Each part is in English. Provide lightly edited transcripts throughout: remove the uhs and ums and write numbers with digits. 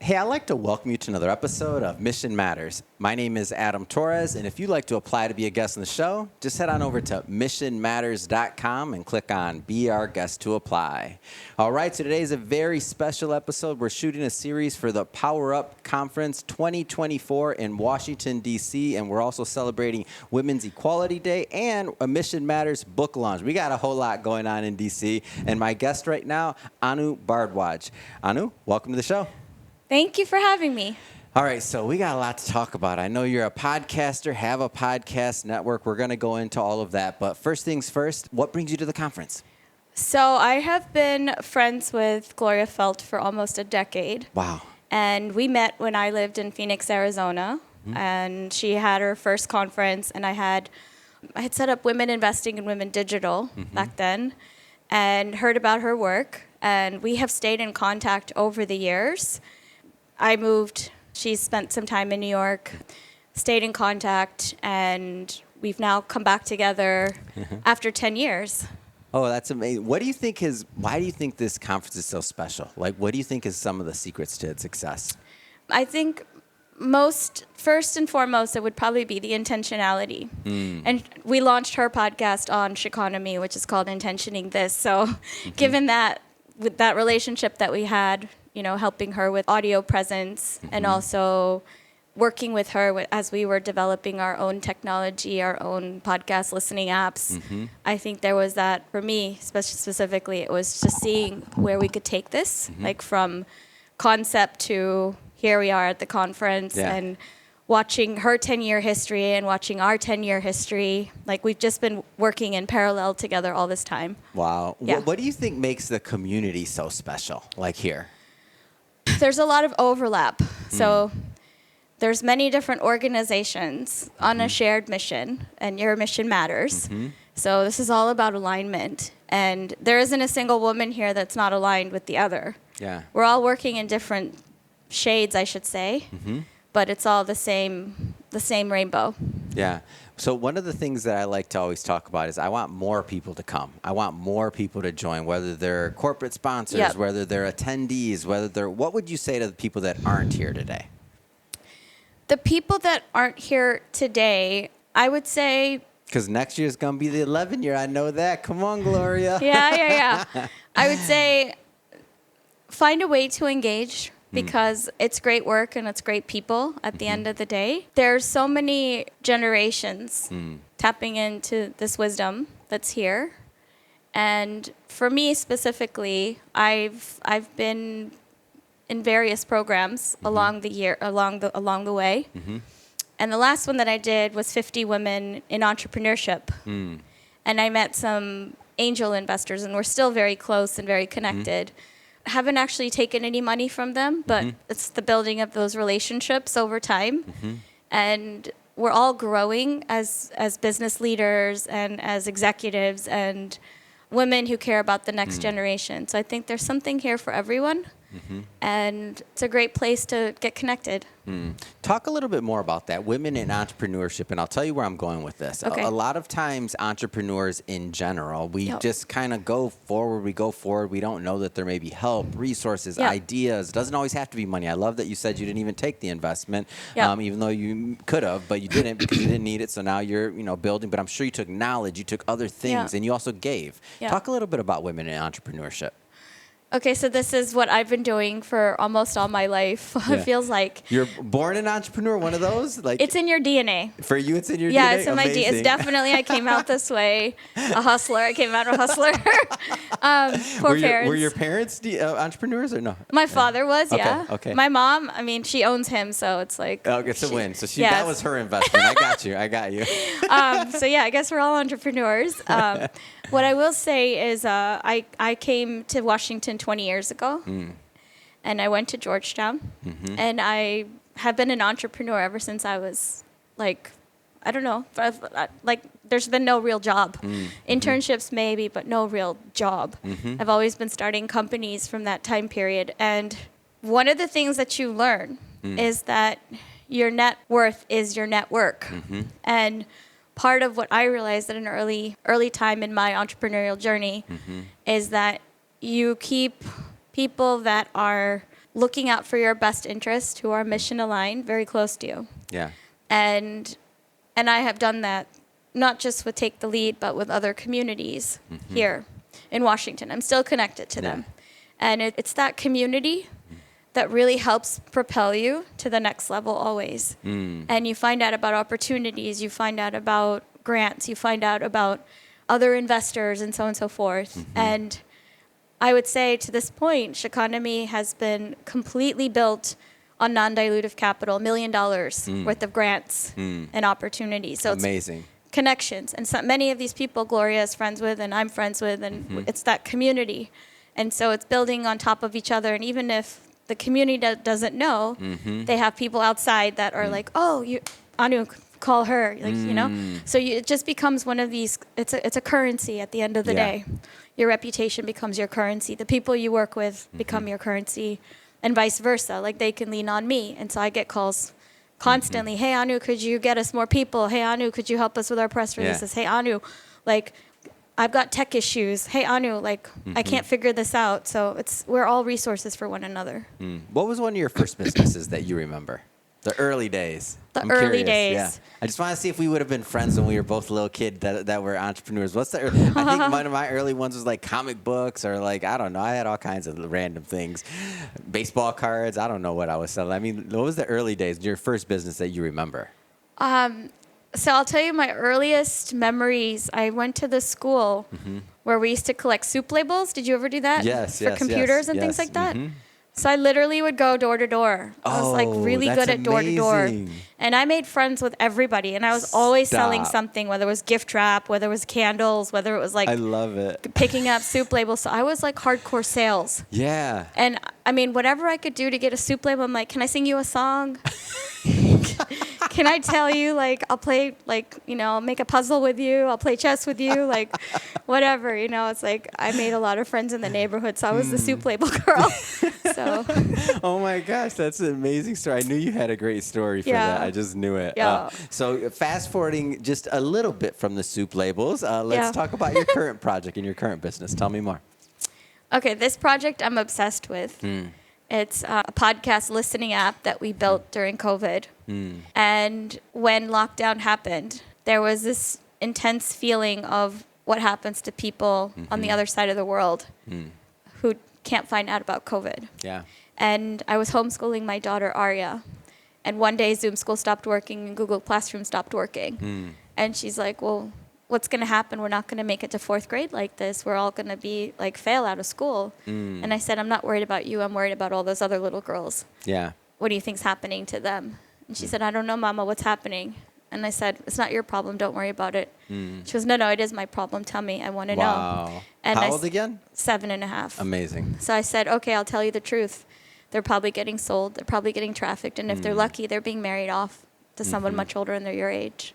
Hey, I'd like to welcome you to another episode of Mission Matters. My name is Adam Torres, and if you'd like to apply to be a guest on the show, just head on over to missionmatters.com and click on Be Our Guest to Apply. All right, so today is a very special episode. We're shooting a series for the Power Up Conference 2024 in Washington, D.C., and we're also celebrating Women's Equality Day and a Mission Matters book launch. We got a whole lot going on in D.C., and my guest right now, Anu Bhardwaj. Anu, welcome to the show. Thank you for having me. All right, so we got a lot to talk about. I know you're a podcaster, have a podcast network. We're going to go into all of that. But first things first, what brings you to the conference? So I have been friends with Gloria Felt for almost a decade. Wow. And we met when I lived in Phoenix, Arizona. Mm-hmm. And she had her first conference, and I had set up Women Investing and Women Digital back then and heard about her work. And we have stayed in contact over the years. I moved, she spent some time in New York, stayed in contact, and we've now come back together after 10 years. Oh, that's amazing. Why do you think this conference is so special? Like, what do you think is some of the secrets to its success? I think first and foremost, it would probably be the intentionality. And we launched her podcast on Chiconomy, which is called Intentioning This. So given that, with that relationship that we had, helping her with audio presence and also working with her as we were developing our own technology, our own podcast listening apps. I think there was that, for me specifically, it was just seeing where we could take this, like from concept to here we are at the conference and watching her 10-year history and watching our 10-year history. Like, we've just been working in parallel together all this time. Wow. Yeah. What do you think makes the community so special, like here? There's a lot of overlap. So there's many different organizations on a shared mission, and your mission matters. So this is all about alignment. And there isn't a single woman here that's not aligned with the other. Yeah. We're all working in different shades, I should say, but it's all the same rainbow. Yeah. So one of the things that I like to always talk about is I want more people to come. I want more people to join, whether they're corporate sponsors, whether they're attendees, what would you say to the people that aren't here today? The people that aren't here today, I would say... Because next year is going to be the 11 year. I know that. Come on, Gloria. Yeah. I would say find a way to engage, because it's great work and it's great people at the end of the day. There's so many generations tapping into this wisdom that's here. And for me specifically, I've been in various programs along the way. And the last one that I did was 50 Women in Entrepreneurship. And I met some angel investors, and we're still very close and very connected. Haven't actually taken any money from them, but it's the building of those relationships over time. And we're all growing as business leaders and as executives and women who care about the next generation. So I think there's something here for everyone. And it's a great place to get connected. Talk a little bit more about that, women in entrepreneurship, and I'll tell you where I'm going with this. Okay. A lot of times, entrepreneurs in general, we just kind of go forward. We don't know that there may be help, resources, ideas. It doesn't always have to be money. I love that you said you didn't even take the investment, even though you could have, but you didn't because you didn't need it. So now you're building, but I'm sure you took knowledge, you took other things, and you also gave. Talk a little bit about women in entrepreneurship. Okay, so this is what I've been doing for almost all my life. It feels like. You're born an entrepreneur, one of those? It's in your DNA. For you, it's in your DNA? Yeah, it's in my DNA. It's definitely, I came out this way. A hustler. I came out a hustler. Parents. Were your parents entrepreneurs or no? My father was, yeah. Okay. My mom, she owns him, so it's like. Oh, it's a win. So that was her investment. I got you. So yeah, I guess we're all entrepreneurs. What I will say is I came to Washington 20 years ago, and I went to Georgetown, and I have been an entrepreneur ever since I was I don't know, there's been no real job. Internships maybe, but no real job. I've always been starting companies from that time period. And one of the things that you learn is that your net worth is your network. And part of what I realized at an early time in my entrepreneurial journey is that you keep people that are looking out for your best interest, who are mission aligned, very close to you. Yeah. And I have done that not just with Take the Lead, but with other communities here in Washington. I'm still connected to them. And it's that community that really helps propel you to the next level always. And you find out about opportunities, you find out about grants, you find out about other investors and so on and so forth. And I would say to this point, Chiconomy has been completely built on non-dilutive capital, $1 million worth of grants and opportunities. So Amazing. It's connections. And so many of these people Gloria is friends with and I'm friends with, and it's that community. And so it's building on top of each other. And even if the community doesn't know, they have people outside that are like, oh, Anu, call her, like, you know? So it just becomes one of these, it's a currency at the end of the day. Your reputation becomes your currency. The people you work with become your currency, and vice versa. Like, they can lean on me. And so I get calls constantly. Hey, Anu, could you get us more people? Hey, Anu, could you help us with our press releases? Hey, Anu, like, I've got tech issues. Hey, Anu, like, I can't figure this out. So we're all resources for one another. What was one of your first businesses that you remember? The early days. I'm early curious. days. Yeah. I just want to see if we would have been friends when we were both little kids that were entrepreneurs. I think one of my early ones was like comic books, or like, I don't know. I had all kinds of random things. Baseball cards. I don't know what I was selling. I mean, what was the early days, your first business that you remember? So I'll tell you my earliest memories. I went to the school where we used to collect soup labels. Did you ever do that? Yes, For computers and things like that? So I literally would go door to door. I was like really good at door to door. And I made friends with everybody. And I was always selling something, whether it was gift wrap, whether it was candles, whether it was like I love it. Picking up soup labels. So I was like hardcore sales. Yeah. And I mean, whatever I could do to get a soup label, I'm like, can I sing you a song? Can I tell you, like, I'll play, like, you know, make a puzzle with you. I'll play chess with you, like, whatever, you know. It's like I made a lot of friends in the neighborhood, so I was the soup label girl. So. Oh my gosh, that's an amazing story. I knew you had a great story for that. I just knew it. Yeah. So fast forwarding just a little bit from the soup labels, let's talk about your current project and your current business. Tell me more. Okay, this project I'm obsessed with. It's a podcast listening app that we built during COVID. And when lockdown happened, there was this intense feeling of what happens to people on the other side of the world who can't find out about COVID. Yeah. And I was homeschooling my daughter, Arya. And one day Zoom school stopped working and Google Classroom stopped working. And she's like, well, what's going to happen? We're not going to make it to fourth grade like this. We're all going to be like fail out of school. And I said, I'm not worried about you. I'm worried about all those other little girls. Yeah. What do you think's happening to them? And she said, I don't know, Mama, what's happening? And I said, it's not your problem. Don't worry about it. She goes, no, it is my problem. Tell me. I want to know. And How old again? 7.5. Amazing. So I said, okay, I'll tell you the truth. They're probably getting sold. They're probably getting trafficked. And if they're lucky, they're being married off to someone much older and they're your age.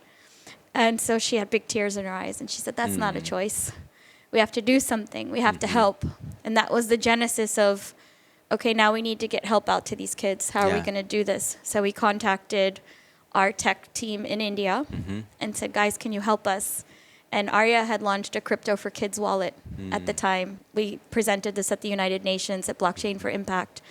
And so she had big tears in her eyes. And she said, that's not a choice. We have to do something. We have to help. And that was the genesis of, okay, now we need to get help out to these kids. How are we going to do this? So we contacted our tech team in India and said, guys, can you help us? And Arya had launched a Crypto for Kids wallet at the time. We presented this at the United Nations at Blockchain for Impact.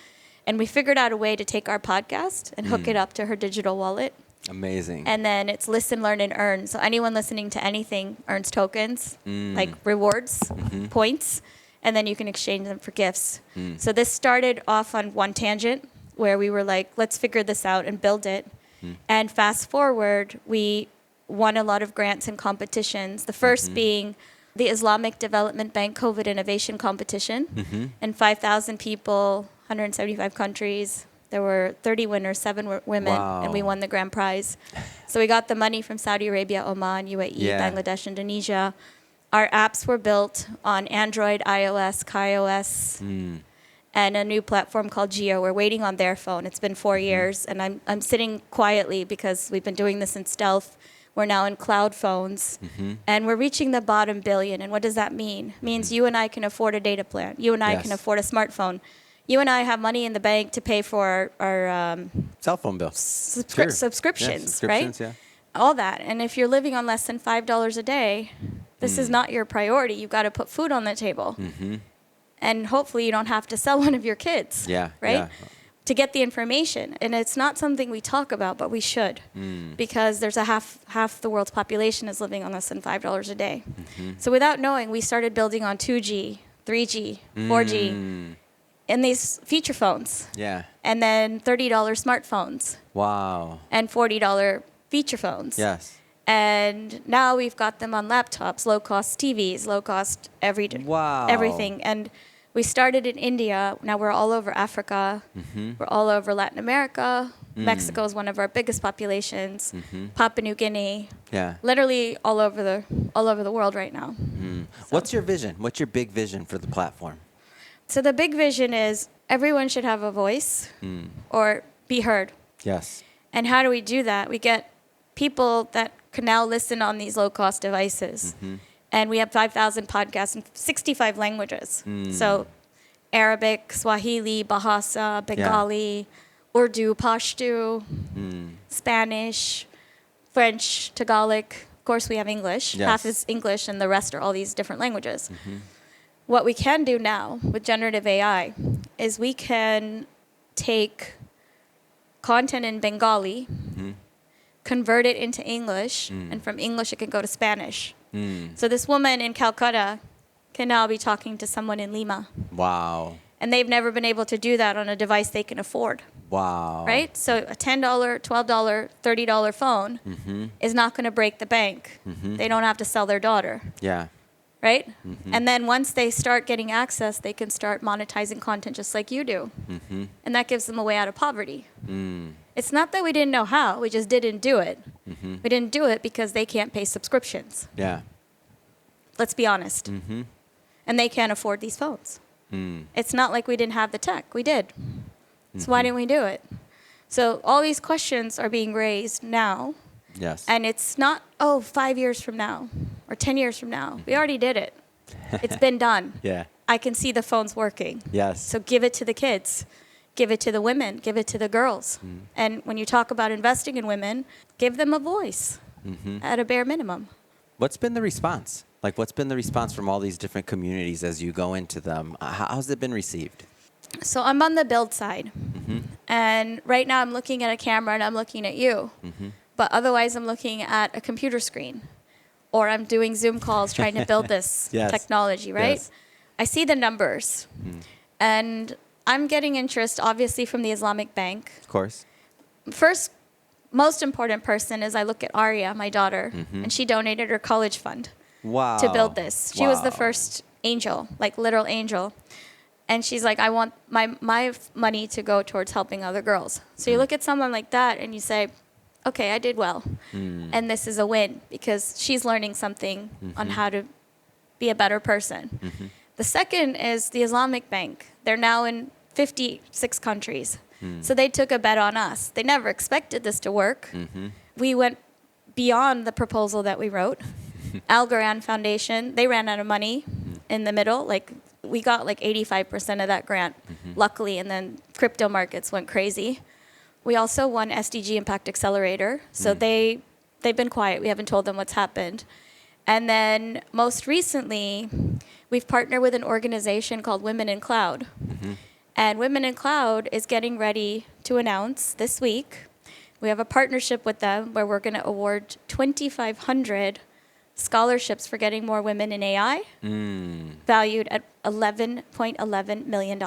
And we figured out a way to take our podcast and hook it up to her digital wallet. Amazing. And then it's listen, learn, and earn. So anyone listening to anything earns tokens, like rewards, points, and then you can exchange them for gifts. So this started off on one tangent where we were like, let's figure this out and build it. And fast forward, we won a lot of grants and competitions. The first being the Islamic Development Bank COVID Innovation Competition. And 5,000 people, 175 countries. There were 30 winners, 7 were women, and we won the grand prize. So we got the money from Saudi Arabia, Oman, UAE, Bangladesh, Indonesia. Our apps were built on Android, iOS, KaiOS, and a new platform called Geo. We're waiting on their phone. It's been 4 years, and I'm sitting quietly because we've been doing this in stealth. We're now in cloud phones, and we're reaching the bottom billion. And what does that mean? It means you and I can afford a data plan. You and I can afford a smartphone. You and I have money in the bank to pay for our cell phone bill subscriptions, right? Yeah. All that. And if you're living on less than $5 a day, this is not your priority. You've got to put food on the table. And hopefully you don't have to sell one of your kids. Right? to get the information. And it's not something we talk about, but we should, because there's a half the world's population is living on less than $5 a day. So without knowing, we started building on 2G, 3G, 4G in these feature phones. Yeah. And then $30 smartphones. Wow. And $40 feature phones. Yes. And now we've got them on laptops, low-cost TVs, low-cost Wow. everything. And we started in India. Now we're all over Africa. We're all over Latin America. Mexico is one of our biggest populations. Papua New Guinea. Yeah. Literally all over the world right now. What's your vision? What's your big vision for the platform? So the big vision is everyone should have a voice or be heard. Yes. And how do we do that? We get people that can now listen on these low-cost devices. And we have 5,000 podcasts in 65 languages. So Arabic, Swahili, Bahasa, Bengali, Urdu, Pashto, Spanish, French, Tagalog. Of course, we have English. Yes. Half is English and the rest are all these different languages. What we can do now with generative AI is we can take content in Bengali, convert it into English, and from English it can go to Spanish. So this woman in Calcutta can now be talking to someone in Lima. Wow. And they've never been able to do that on a device they can afford. Wow. Right? So a $10, $12, $30 phone is not going to break the bank. They don't have to sell their daughter. Yeah. Right? And then once they start getting access, they can start monetizing content just like you do. And that gives them a way out of poverty. It's not that we didn't know how, we just didn't do it. We didn't do it because they can't pay subscriptions. Yeah. Let's be honest. And they can't afford these phones. It's not like we didn't have the tech. We did. So why didn't we do it? So all these questions are being raised now. Yes. And it's not, 5 years from now or 10 years from now. We already did it. It's been done. Yeah. I can see the phones working. Yes. So give it to the kids. Give it to the women. Give it to the girls. And when you talk about investing in women, give them a voice at a bare minimum. What's been the response? Like, what's been the response from all these different communities as you go into them? How's it been received? So I'm on the build side. And right now I'm looking at a camera and I'm looking at you. But otherwise I'm looking at a computer screen. Or I'm doing Zoom calls trying to build this Yes. technology, right? Yes. I see the numbers. And I'm getting interest, obviously, from the Islamic Bank. Of course. First, most important person is I look at Arya, my daughter, and she donated her college fund Wow. to build this. She was the Wow. first angel, like literal angel. And she's like, I want my money to go towards helping other girls. So you look at someone like that and you say, okay, I did well. And this is a win because she's learning something on how to be a better person. The second is the Islamic Bank. They're now in 56 countries. So they took a bet on us. They never expected this to work. We went beyond the proposal that we wrote. Al Ghurair Foundation, they ran out of money in the middle. Like, we got like 85% of that grant, luckily, and then crypto markets went crazy. We also won SDG Impact Accelerator. So they've been quiet. We haven't told them what's happened. And then most recently, we've partnered with an organization called Women in Cloud. And Women in Cloud is getting ready to announce this week. We have a partnership with them where we're going to award 2,500 scholarships for getting more women in AI, valued at $11.11 million.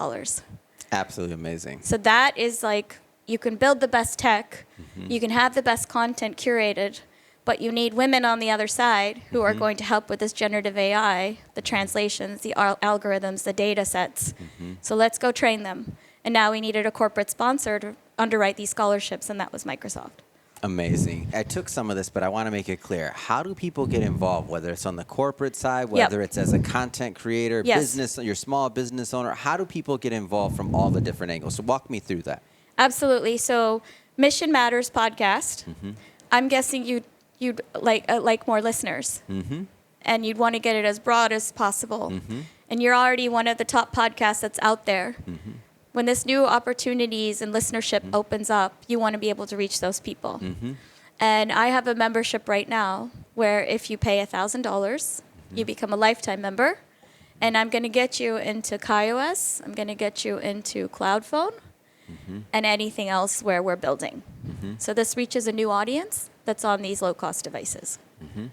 Absolutely amazing. So that is like, you can build the best tech, you can have the best content curated, but you need women on the other side who are going to help with this generative AI, the translations, the algorithms, the data sets. So let's go train them. And now we needed a corporate sponsor to underwrite these scholarships, and that was Microsoft. Amazing. I took some of this, but I want to make it clear. How do people get involved, whether it's on the corporate side, whether it's as a content creator, business, your small business owner? How do people get involved from all the different angles? So walk me through that. Absolutely. So Mission Matters podcast, I'm guessing you'd like more listeners. And you'd want to get it as broad as possible. And you're already one of the top podcasts that's out there. When this new opportunities and listenership opens up, you want to be able to reach those people. And I have a membership right now where if you pay $1,000, you become a lifetime member. And I'm going to get you into KaiOS. I'm going to get you into Cloud Phone. and anything else where we're building. So this reaches a new audience that's on these low-cost devices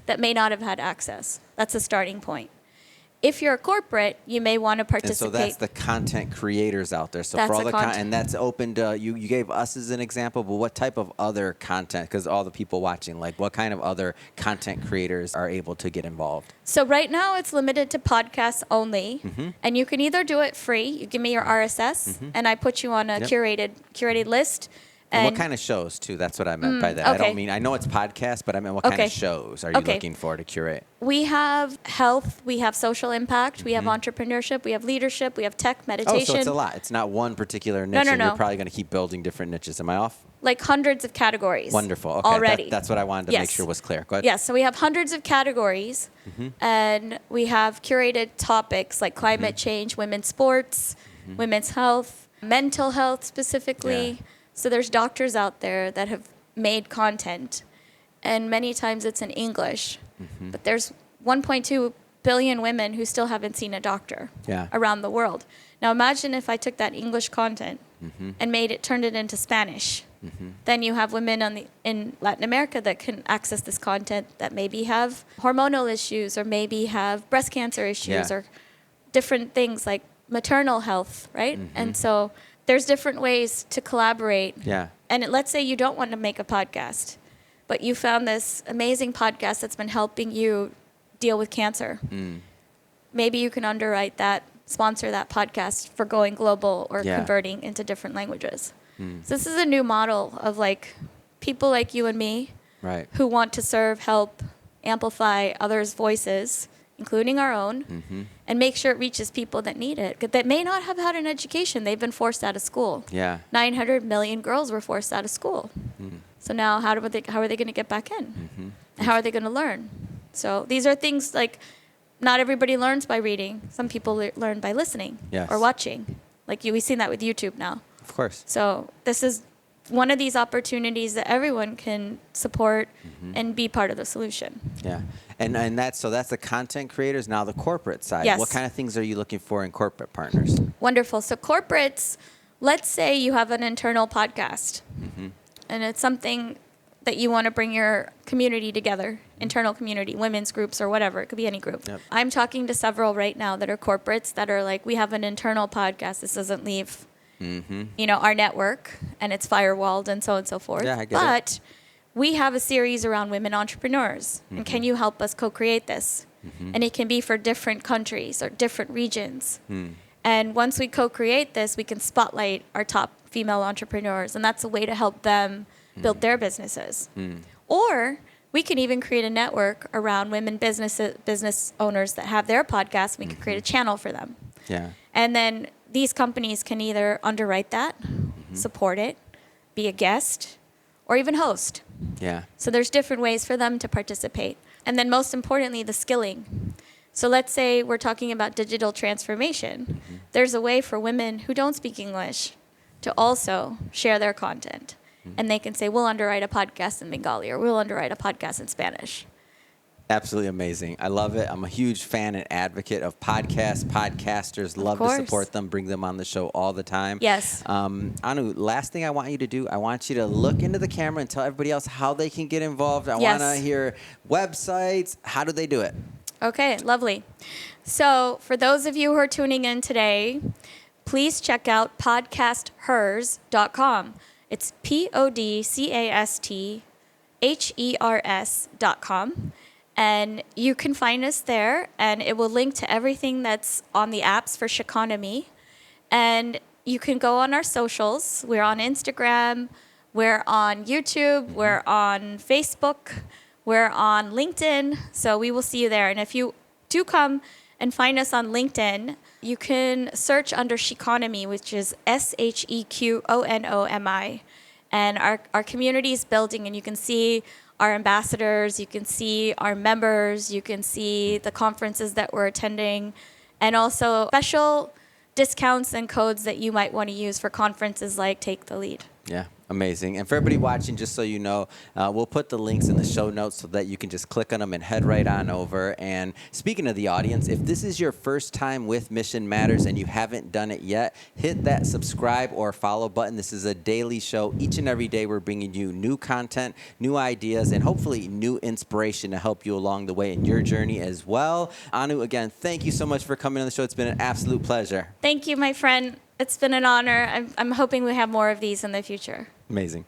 that may not have had access. That's a starting point. If you're a corporate, you may want to participate. And so that's the content creators out there. So That's for all the the content. and that's open to you gave us as an example, but what type of other content? Because all the people watching, like what kind of other content creators are able to get involved? So right now it's limited to podcasts only, and you can either do it free. You give me your RSS, and I put you on a curated list. And what kind of shows too? That's what I meant by that. okay. I know it's podcast, but I meant what kind Okay. of shows are you Okay. looking for to curate? We have health, we have social impact, we have entrepreneurship, we have leadership, we have tech, meditation. Oh, so it's a lot. It's not one particular niche, No, and no. you're probably going to keep building different niches. Am I off? Like hundreds of categories. Wonderful. Okay, already. that's what I wanted to make Yes. sure was clear. Go ahead. Yes, so we have hundreds of categories, and we have curated topics like climate change, women's sports, women's health, mental health specifically. Yeah. So there's doctors out there that have made content, and many times it's in English, but there's 1.2 billion women who still haven't seen a doctor Yeah. around the world. Now imagine if I took that English content and turned it into Spanish. Then you have women in Latin America that can access this content that maybe have hormonal issues or maybe have breast cancer issues Yeah. or different things like maternal health, right? And so there's different ways to collaborate. Yeah. And let's say you don't want to make a podcast, but you found this amazing podcast that's been helping you deal with cancer. Maybe you can underwrite that, sponsor that podcast for going global or Yeah. converting into different languages. So this is a new model of like people like you and me Right. who want to serve, help, amplify others' voices, including our own, and make sure it reaches people that need it, that may not have had an education. They've been forced out of school. Yeah. 900 million girls were forced out of school. So now how are they going to get back in? And how are they going to learn? So these are things like not everybody learns by reading. Some people learn by listening Yes. or watching. Like we've seen that with YouTube now. Of course. So this is one of these opportunities that everyone can support and be part of the solution. Yeah. And that's the content creators. Now the corporate side. Yes. What kind of things are you looking for in corporate partners? Wonderful. So corporates, let's say you have an internal podcast and it's something that you want to bring your community together, internal community, women's groups or whatever. It could be any group. Yep. I'm talking to several right now that are corporates that are like, we have an internal podcast. This doesn't leave, our network and it's firewalled and so forth. Yeah, I get it. But we have a series around women entrepreneurs. And can you help us co-create this? And it can be for different countries or different regions. And once we co-create this, we can spotlight our top female entrepreneurs. And that's a way to help them build their businesses. Or we can even create a network around women business owners that have their podcasts. We can create a channel for them. Yeah. And then these companies can either underwrite that, support it, be a guest, or even host. Yeah. So there's different ways for them to participate. And then most importantly, the skilling. So let's say we're talking about digital transformation. There's a way for women who don't speak English to also share their content. And they can say, we'll underwrite a podcast in Bengali or we'll underwrite a podcast in Spanish. Absolutely amazing. I love it. I'm a huge fan and advocate of podcasts, podcasters. Love to course. support them, bring them on the show all the time. Yes. Anu, last thing I want you to do, I want you to look into the camera and tell everybody else how they can get involved. I Yes. want to hear websites. How do they do it? Okay, lovely. So for those of you who are tuning in today, please check out podcasthers.com. It's podcasthers.com. And you can find us there, and it will link to everything that's on the apps for Chiconomy. And you can go on our socials. We're on Instagram. We're on YouTube. We're on Facebook. We're on LinkedIn. So we will see you there. And if you do come and find us on LinkedIn, you can search under Chiconomy, which is SHEQONOMI. And our community is building, and you can see our ambassadors, you can see our members, you can see the conferences that we're attending, and also special discounts and codes that you might want to use for conferences like Take the Lead. Yeah, amazing. And for everybody watching, just so you know, we'll put the links in the show notes so that you can just click on them and head right on over. And speaking of the audience, if this is your first time with Mission Matters and you haven't done it yet, hit that subscribe or follow button. This is a daily show. Each and every day we're bringing you new content, new ideas, and hopefully new inspiration to help you along the way in your journey as well. Anu, again, thank you so much for coming on the show. It's been an absolute pleasure. Thank you, my friend. It's been an honor. I'm hoping we have more of these in the future. Amazing.